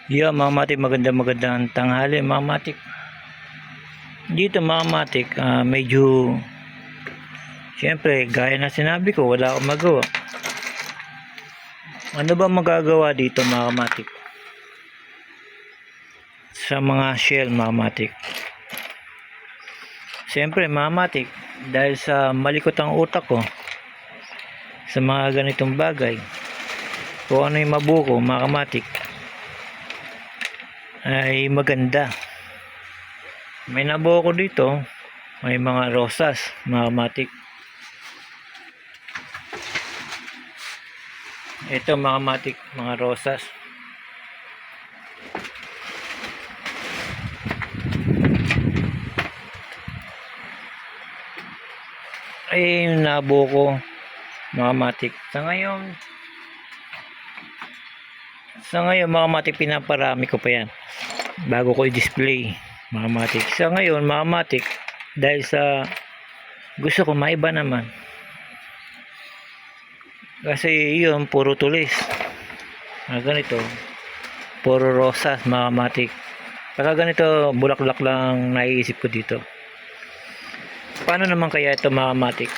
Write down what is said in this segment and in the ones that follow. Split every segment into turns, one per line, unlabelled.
Yeah, mga matik, magandang tanghali mga matik. Dito mga matik, medyo siyempre gaya na sinabi ko, wala akong magawa. Ano ba magagawa dito mga matik? Sa mga shell mga matik. Siyempre mga matik, dahil sa malikot ang utak ko sa mga ganitong bagay, kung ano yung mabuko mga matik ay maganda. May nabuo ko dito, may mga rosas mga matik. Ito mga matik, mga rosas. Ay nabuo ko mga matik. Sa ngayon mga matik, pinaparami ko pa yan bago ko i-display mga matik. Sa ngayon mga matik, dahil sa gusto ko maiba naman, kasi yun puro tulis ganito, puro rosas mga matik. Pagka ganito bulaklak lang naiisip ko dito. Paano naman kaya ito mga matik?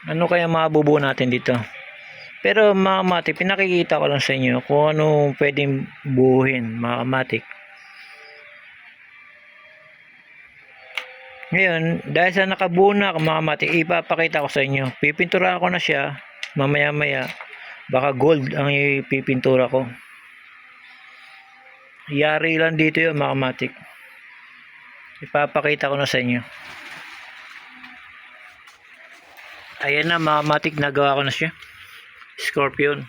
Ano kaya mabubuo natin dito? Pero mga matik, pinakikita ko lang sa inyo kung ano pwedeng buuhin mga matik. Ngayon, dahil sa nakabuo na mga matik, ipapakita ko sa inyo. Pipinturahan ko na siya mamaya maya. Baka gold ang ipipintura ko. Yari lang dito yun mga matik. Ipapakita ko na sa inyo. Ayan na mga matik, nagawa ko na siya. Scorpion.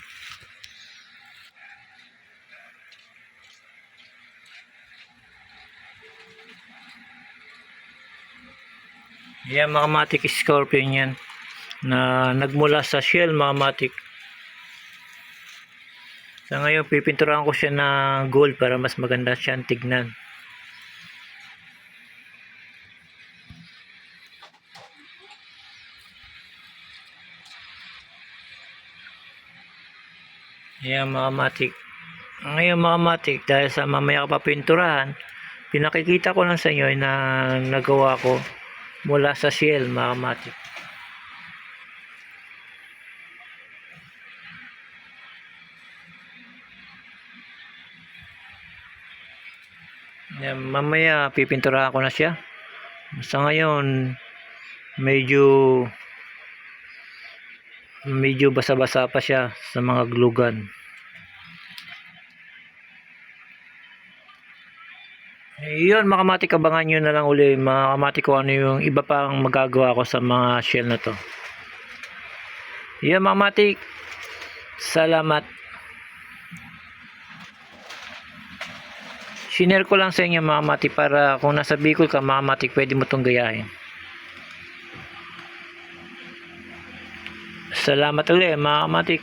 Yan mga matik, scorpion yan na nagmula sa shell mga matik. Sa ngayon pipinturahan ko siya ng gold para mas maganda siyang tignan. Yan mga matik. Ngayon mga matik, dahil sa mamaya ka pa pinturahan, pinakikita ko lang sa inyo na nagawa ko mula sa shell mga matik. Yan, mamaya pipinturahan ko na siya. Sa ngayon medyo basa-basa pa siya sa mga glugan. Yun mga matik, abangan nyo na lang uli mga matik kung ano yung iba pang magagawa ko sa mga shell na to. Yun mga matik, salamat. Shinare ko lang sa inyo mga matik para kung nasa Bicol ka mga matik, pwede mo itong gayahin. Salamat ulit mga matik.